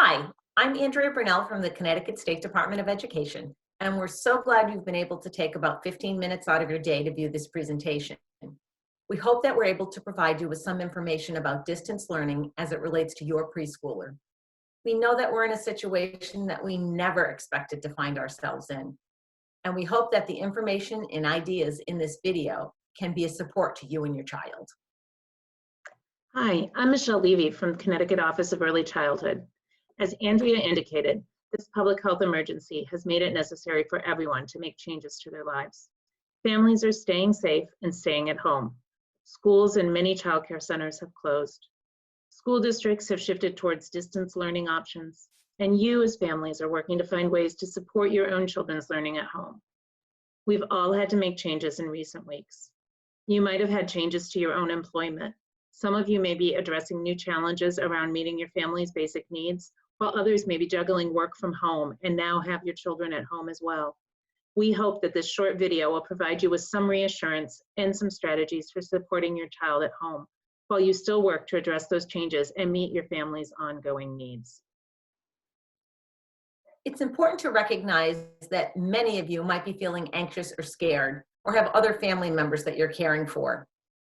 Hi, I'm Andrea Brunell from the Connecticut State Department of Education, and we're so glad you've been able to take about 15 minutes out of your day to view this presentation. We hope that we're able to provide you with some information about distance learning as it relates to your preschooler. We know that we're in a situation that we never expected to find ourselves in, and we hope that the information and ideas in this video can be a support to you and your child. Hi, I'm Michelle Levy from Connecticut Office of Early Childhood. As Andrea indicated, this public health emergency has made it necessary for everyone to make changes to their lives. Families are staying safe and staying at home. Schools and many childcare centers have closed. School districts have shifted towards distance learning options, and you as families are working to find ways to support your own children's learning at home. We've all had to make changes in recent weeks. You might have had changes to your own employment. Some of you may be addressing new challenges around meeting your family's basic needs, while others may be juggling work from home and now have your children at home as well. We hope that this short video will provide you with some reassurance and some strategies for supporting your child at home, while you still work to address those changes and meet your family's ongoing needs. It's important to recognize that many of you might be feeling anxious or scared, or have other family members that you're caring for.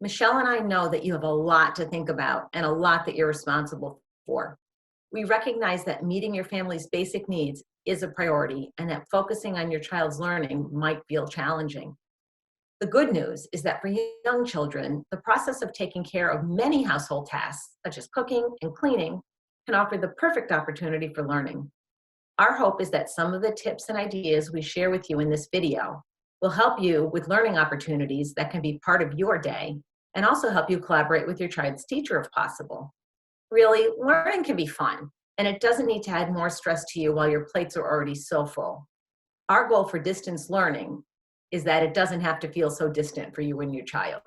Michelle and I know that you have a lot to think about and a lot that you're responsible for. We recognize that meeting your family's basic needs is a priority and that focusing on your child's learning might feel challenging. The good news is that for young children, the process of taking care of many household tasks, such as cooking and cleaning, can offer the perfect opportunity for learning. Our hope is that some of the tips and ideas we share with you in this video will help you with learning opportunities that can be part of your day and also help you collaborate with your child's teacher if possible. Really, learning can be fun, and it doesn't need to add more stress to you while your plates are already so full. Our goal for distance learning is that it doesn't have to feel so distant for you and your child.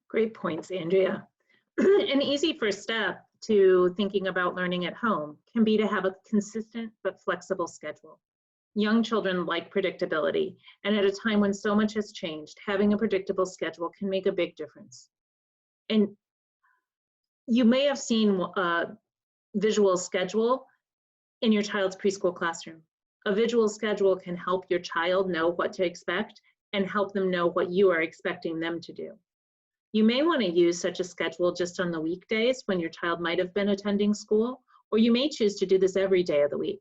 Great points, Andrea. An easy first step to thinking about learning at home can be to have a consistent but flexible schedule. Young children like predictability, and at a time when so much has changed, having a predictable schedule can make a big difference. And you may have seen a visual schedule in your child's preschool classroom. A visual schedule can help your child know what to expect and help them know what you are expecting them to do. You may want to use such a schedule just on the weekdays when your child might have been attending school, or you may choose to do this every day of the week.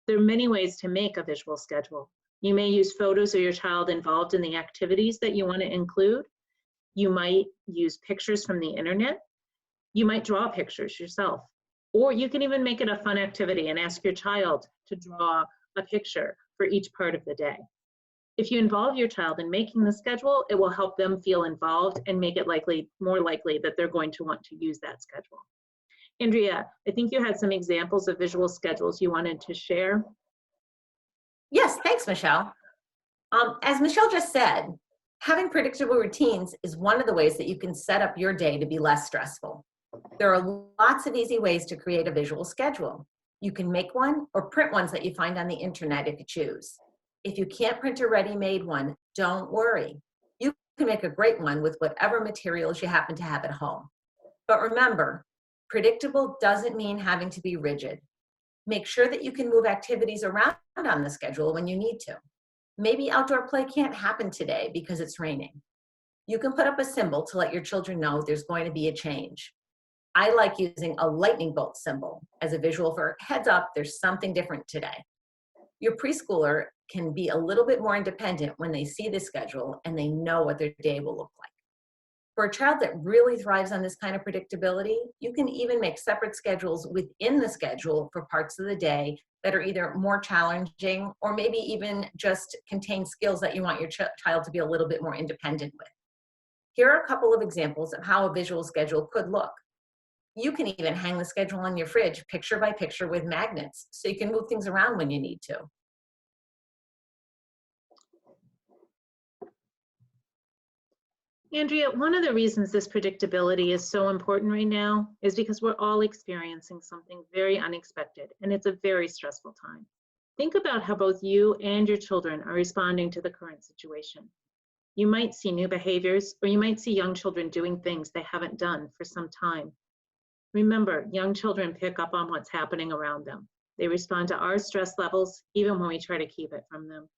There are many ways to make a visual schedule. You may use photos of your child involved in the activities that you want to include. You might use pictures from the internet. You might draw pictures yourself, or you can even make it a fun activity and ask your child to draw a picture for each part of the day. If you involve your child in making the schedule, it will help them feel involved and make it more likely that they're going to want to use that schedule. Andrea, I think you had some examples of visual schedules you wanted to share. Yes, thanks, Michelle. As Michelle just said, having predictable routines is one of the ways that you can set up your day to be less stressful. There are lots of easy ways to create a visual schedule. You can make one or print ones that you find on the internet if you choose. If you can't print a ready-made one, don't worry. You can make a great one with whatever materials you happen to have at home. But remember, predictable doesn't mean having to be rigid. Make sure that you can move activities around on the schedule when you need to. Maybe outdoor play can't happen today because it's raining. You can put up a symbol to let your children know there's going to be a change. I like using a lightning bolt symbol as a visual for heads up, there's something different today. Your preschooler can be a little bit more independent when they see the schedule and they know what their day will look like. For a child that really thrives on this kind of predictability, you can even make separate schedules within the schedule for parts of the day that are either more challenging or maybe even just contain skills that you want your child to be a little bit more independent with. Here are a couple of examples of how a visual schedule could look. You can even hang the schedule on your fridge picture by picture with magnets so you can move things around when you need to. Andrea, one of the reasons this predictability is so important right now is because we're all experiencing something very unexpected, and it's a very stressful time. Think about how both you and your children are responding to the current situation. You might see new behaviors, or you might see young children doing things they haven't done for some time. Remember, young children pick up on what's happening around them. They respond to our stress levels, even when we try to keep it from them.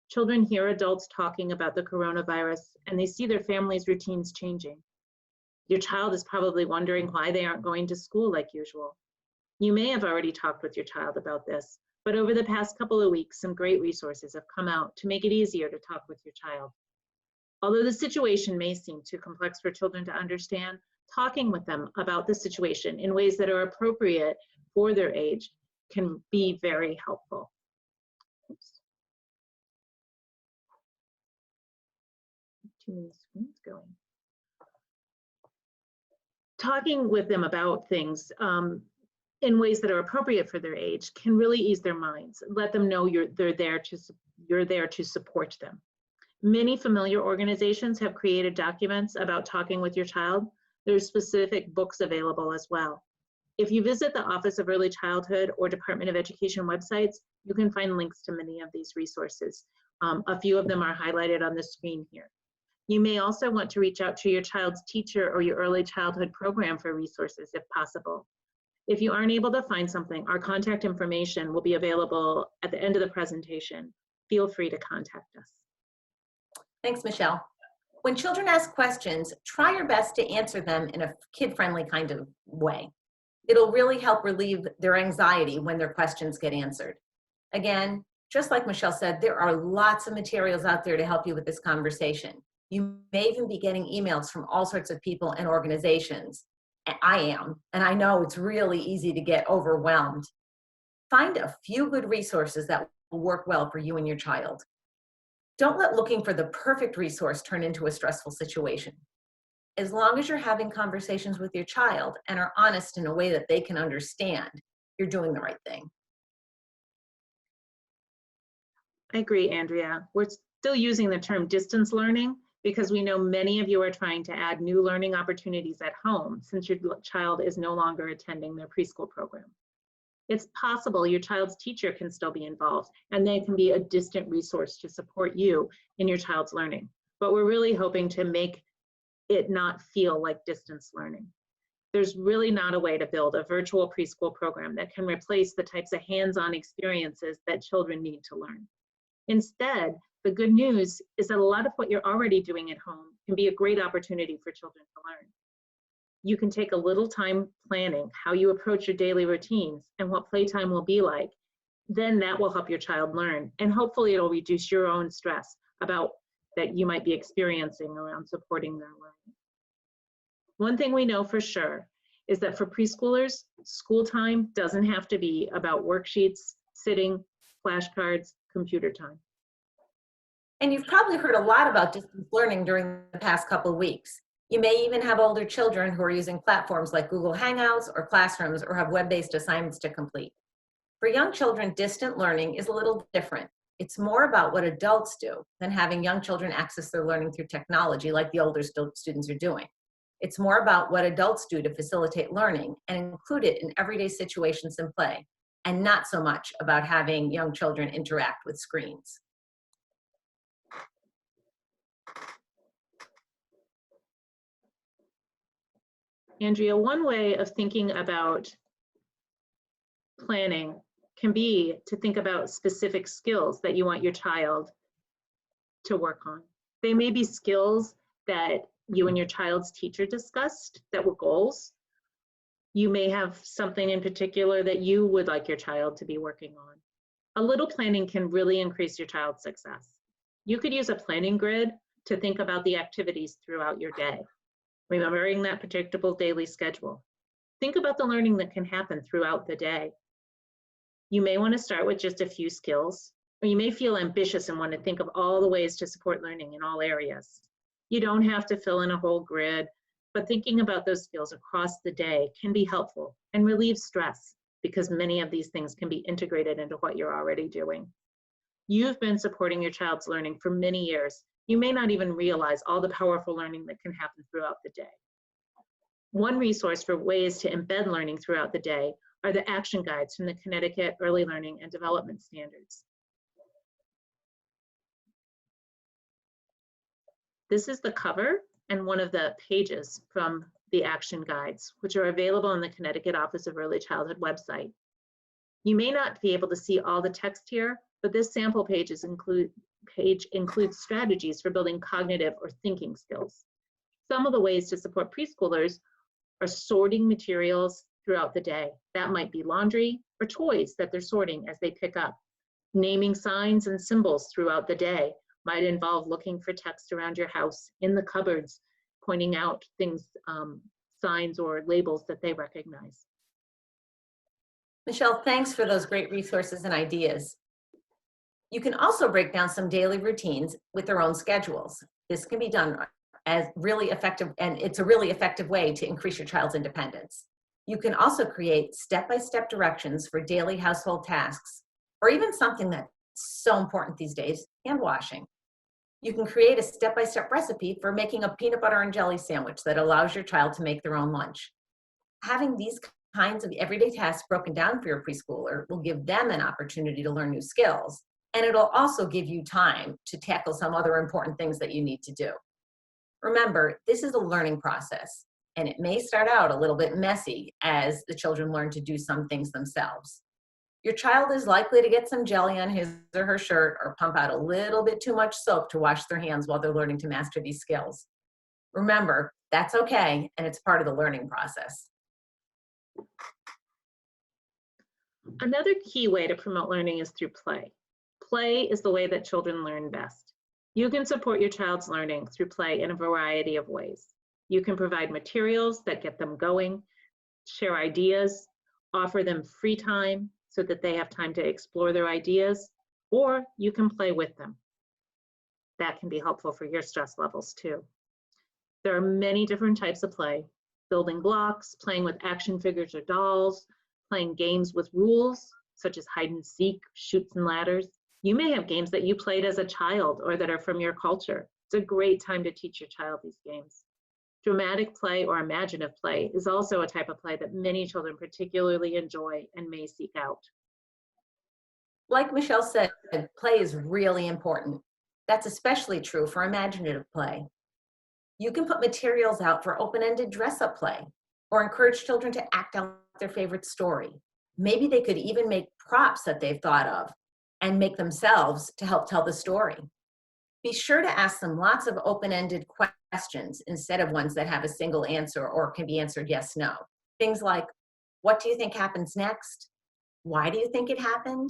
Children hear adults talking about the coronavirus, and they see their family's routines changing. Your child is probably wondering why they aren't going to school like usual. You may have already talked with your child about this, but over the past couple of weeks, some great resources have come out to make it easier to talk with your child. Although the situation may seem too complex for children to understand, talking with them about the situation in ways that are appropriate for their age can be very helpful. Oops. Too many screens going. Talking with them about things in ways that are appropriate for their age can really ease their minds. Let them know you're there to support them. Many familiar organizations have created documents about talking with your child. There's specific books available as well. If you visit the Office of Early Childhood or Department of Education websites, you can find links to many of these resources. A few of them are highlighted on the screen here. You may also want to reach out to your child's teacher or your early childhood program for resources if possible. If you aren't able to find something, our contact information will be available at the end of the presentation. Feel free to contact us. Thanks, Michelle. When children ask questions, try your best to answer them in a kid-friendly kind of way. It'll really help relieve their anxiety when their questions get answered. Again, just like Michelle said, there are lots of materials out there to help you with this conversation. You may even be getting emails from all sorts of people and organizations. I am, and I know it's really easy to get overwhelmed. Find a few good resources that will work well for you and your child. Don't let looking for the perfect resource turn into a stressful situation. As long as you're having conversations with your child and are honest in a way that they can understand, you're doing the right thing. I agree, Andrea. We're still using the term distance learning because we know many of you are trying to add new learning opportunities at home since your child is no longer attending their preschool program. It's possible your child's teacher can still be involved and they can be a distant resource to support you in your child's learning. But we're really hoping to make it not feel like distance learning. There's really not a way to build a virtual preschool program that can replace the types of hands-on experiences that children need to learn. Instead, the good news is that a lot of what you're already doing at home can be a great opportunity for children to learn. You can take a little time planning how you approach your daily routines and what playtime will be like. Then that will help your child learn, and hopefully it'll reduce your own stress about that you might be experiencing around supporting their learning. One thing we know for sure is that for preschoolers, school time doesn't have to be about worksheets, sitting, flashcards, computer time. And you've probably heard a lot about distance learning during the past couple of weeks. You may even have older children who are using platforms like Google Hangouts or Classrooms or have web-based assignments to complete. For young children, distant learning is a little different. It's more about what adults do than having young children access their learning through technology like the older students are doing. It's more about what adults do to facilitate learning and include it in everyday situations and play, and not so much about having young children interact with screens. Andrea, one way of thinking about planning can be to think about specific skills that you want your child to work on. They may be skills that you and your child's teacher discussed that were goals. You may have something in particular that you would like your child to be working on. A little planning can really increase your child's success. You could use a planning grid to think about the activities throughout your day, remembering that predictable daily schedule. Think about the learning that can happen throughout the day. You may want to start with just a few skills, or you may feel ambitious and want to think of all the ways to support learning in all areas. You don't have to fill in a whole grid, but thinking about those skills across the day can be helpful and relieve stress because many of these things can be integrated into what you're already doing. You've been supporting your child's learning for many years. You may not even realize all the powerful learning that can happen throughout the day. One resource for ways to embed learning throughout the day are the action guides from the Connecticut Early Learning and Development Standards. This is the cover and one of the pages from the action guides, which are available on the Connecticut Office of Early Childhood website. You may not be able to see all the text here, but this sample page includes strategies for building cognitive or thinking skills. Some of the ways to support preschoolers are sorting materials throughout the day. That might be laundry or toys that they're sorting as they pick up. Naming signs and symbols throughout the day might involve looking for text around your house, in the cupboards, pointing out things, signs or labels that they recognize. Michelle, thanks for those great resources and ideas. You can also break down some daily routines with their own schedules. This can be done as really effective, and it's a really effective way to increase your child's independence. You can also create step-by-step directions for daily household tasks, or even something that's so important these days, hand washing. You can create a step-by-step recipe for making a peanut butter and jelly sandwich that allows your child to make their own lunch. Having these kinds of everyday tasks broken down for your preschooler will give them an opportunity to learn new skills, and it'll also give you time to tackle some other important things that you need to do. Remember, this is a learning process, and it may start out a little bit messy as the children learn to do some things themselves. Your child is likely to get some jelly on his or her shirt or pump out a little bit too much soap to wash their hands while they're learning to master these skills. Remember, that's okay, and it's part of the learning process. Another key way to promote learning is through play. Play is the way that children learn best. You can support your child's learning through play in a variety of ways. You can provide materials that get them going, share ideas, offer them free time so that they have time to explore their ideas, or you can play with them. That can be helpful for your stress levels too. There are many different types of play: building blocks, playing with action figures or dolls, playing games with rules, such as hide and seek, chutes and ladders. You may have games that you played as a child or that are from your culture. It's a great time to teach your child these games. Dramatic play or imaginative play is also a type of play that many children particularly enjoy and may seek out. Like Michelle said, play is really important. That's especially true for imaginative play. You can put materials out for open-ended dress-up play or encourage children to act out their favorite story. Maybe they could even make props that they've thought of and make themselves to help tell the story. Be sure to ask them lots of open-ended questions instead of ones that have a single answer or can be answered yes, no. Things like, what do you think happens next? Why do you think it happened?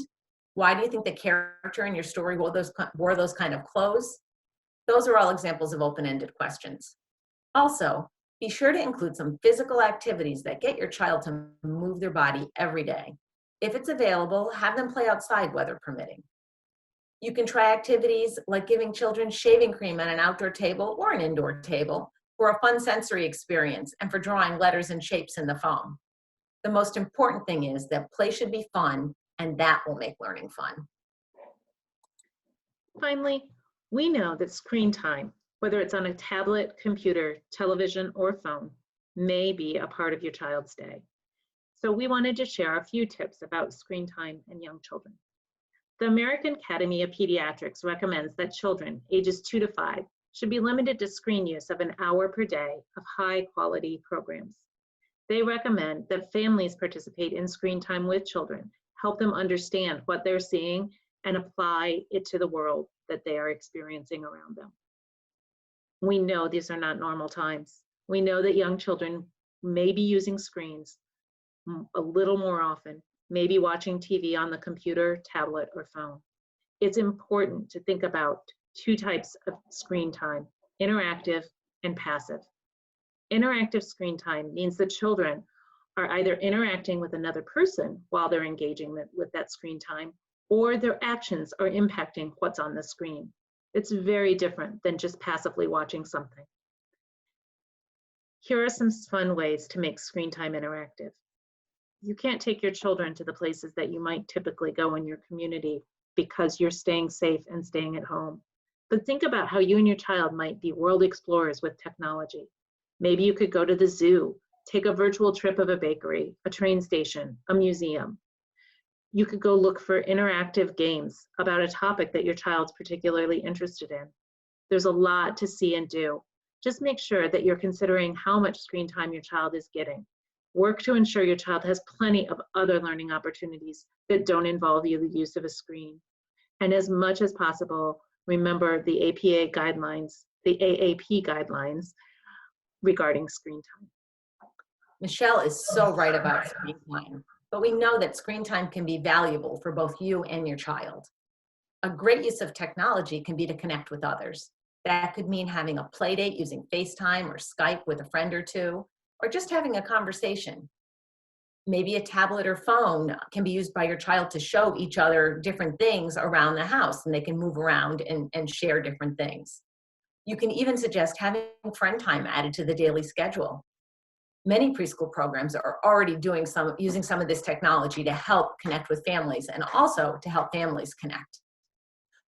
Why do you think the character in your story wore those kind of clothes? Those are all examples of open-ended questions. Also, be sure to include some physical activities that get your child to move their body every day. If it's available, have them play outside, weather permitting. You can try activities like giving children shaving cream on an outdoor table or an indoor table for a fun sensory experience and for drawing letters and shapes in the foam. The most important thing is that play should be fun, and that will make learning fun. Finally, we know that screen time, whether it's on a tablet, computer, television, or phone, may be a part of your child's day. So we wanted to share a few tips about screen time in young children. The American Academy of Pediatrics recommends that children ages 2 to 5 should be limited to screen use of an hour per day of high-quality programs. They recommend that families participate in screen time with children, help them understand what they're seeing, and apply it to the world that they are experiencing around them. We know these are not normal times. We know that young children may be using screens a little more often, maybe watching TV on the computer, tablet, or phone. It's important to think about 2 types of screen time: interactive and passive. Interactive screen time means that children are either interacting with another person while they're engaging with that screen time, or their actions are impacting what's on the screen. It's very different than just passively watching something. Here are some fun ways to make screen time interactive. You can't take your children to the places that you might typically go in your community because you're staying safe and staying at home. But think about how you and your child might be world explorers with technology. Maybe you could go to the zoo, take a virtual trip of a bakery, a train station, a museum. You could go look for interactive games about a topic that your child's particularly interested in. There's a lot to see and do. Just make sure that you're considering how much screen time your child is getting. Work to ensure your child has plenty of other learning opportunities that don't involve the use of a screen. And as much as possible, remember the AAP guidelines regarding screen time. Michelle is so right about screen time, but we know that screen time can be valuable for both you and your child. A great use of technology can be to connect with others. That could mean having a play date using FaceTime or Skype with a friend or two, or just having a conversation. Maybe a tablet or phone can be used by your child to show each other different things around the house, and they can move around and share different things. You can even suggest having friend time added to the daily schedule. Many preschool programs are already using some of this technology to help connect with families and also to help families connect.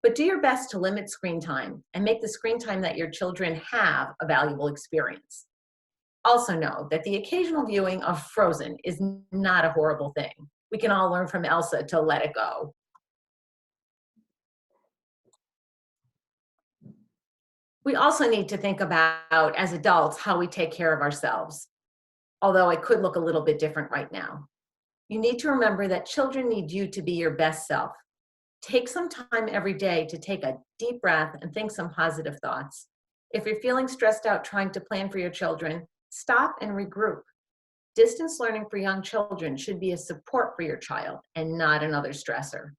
But do your best to limit screen time and make the screen time that your children have a valuable experience. Also know that the occasional viewing of Frozen is not a horrible thing. We can all learn from Elsa to let it go. We also need to think about, as adults, how we take care of ourselves, although it could look a little bit different right now. You need to remember that children need you to be your best self. Take some time every day to take a deep breath and think some positive thoughts. If you're feeling stressed out trying to plan for your children, stop and regroup. Distance learning for young children should be a support for your child and not another stressor.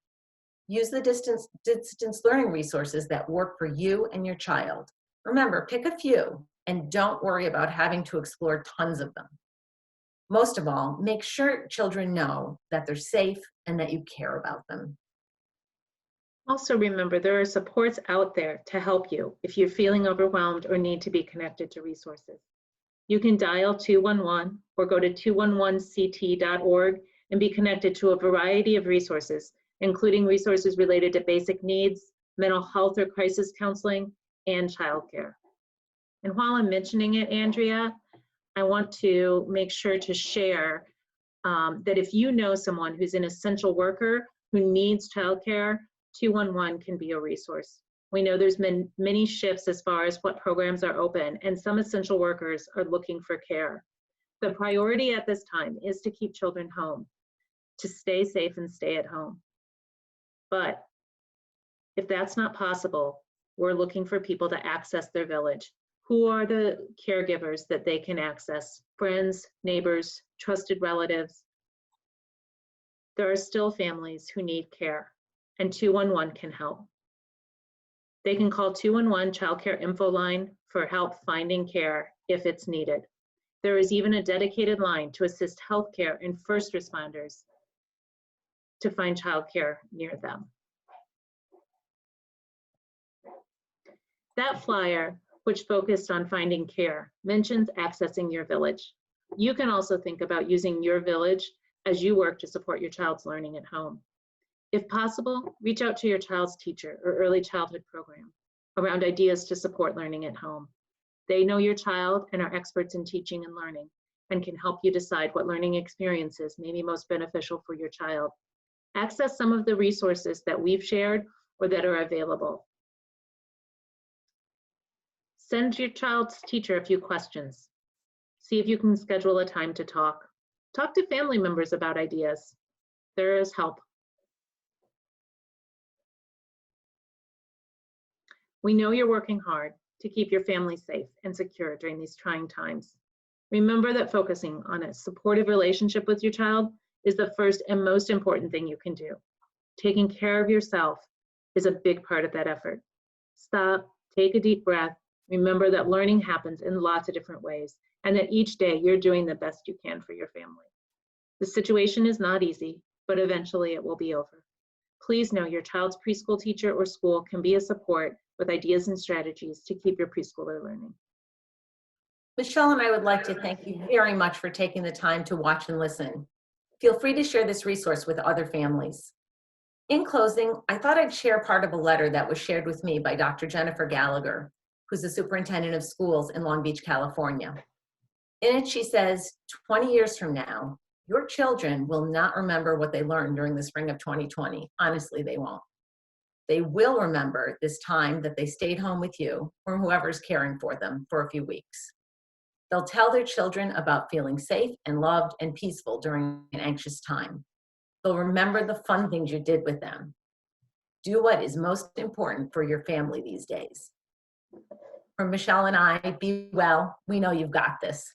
Use the distance learning resources that work for you and your child. Remember, pick a few and don't worry about having to explore tons of them. Most of all, make sure children know that they're safe and that you care about them. Also remember, there are supports out there to help you if you're feeling overwhelmed or need to be connected to resources. You can dial 211 or go to 211ct.org and be connected to a variety of resources, including resources related to basic needs, mental health or crisis counseling, and childcare. And while I'm mentioning it, Andrea, I want to make sure to share that if you know someone who's an essential worker who needs childcare, 211 can be a resource. We know there's been many shifts as far as what programs are open, and some essential workers are looking for care. The priority at this time is to keep children home, to stay safe and stay at home. But if that's not possible, we're looking for people to access their village. Who are the caregivers that they can access? Friends, neighbors, trusted relatives. There are still families who need care, and 211 can help. They can call 211 Child Care Info Line for help finding care if it's needed. There is even a dedicated line to assist healthcare and first responders to find childcare near them. That flyer, which focused on finding care, mentions accessing your village. You can also think about using your village as you work to support your child's learning at home. If possible, reach out to your child's teacher or early childhood program around ideas to support learning at home. They know your child and are experts in teaching and learning and can help you decide what learning experiences may be most beneficial for your child. Access some of the resources that we've shared or that are available. Send your child's teacher a few questions. See if you can schedule a time to talk. Talk to family members about ideas. There is help. We know you're working hard to keep your family safe and secure during these trying times. Remember that focusing on a supportive relationship with your child is the first and most important thing you can do. Taking care of yourself is a big part of that effort. Stop, take a deep breath. Remember that learning happens in lots of different ways and that each day you're doing the best you can for your family. The situation is not easy, but eventually it will be over. Please know your child's preschool teacher or school can be a support with ideas and strategies to keep your preschooler learning. Michelle and I would like to thank you very much for taking the time to watch and listen. Feel free to share this resource with other families. In closing, I thought I'd share part of a letter that was shared with me by Dr. Jennifer Gallagher, who's the superintendent of schools in Long Beach, California. In it, she says, 20 years from now, your children will not remember what they learned during the spring of 2020. Honestly, they won't. They will remember this time that they stayed home with you or whoever's caring for them for a few weeks. They'll tell their children about feeling safe and loved and peaceful during an anxious time. They'll remember the fun things you did with them. Do what is most important for your family these days. From Michelle and I, be well. We know you've got this.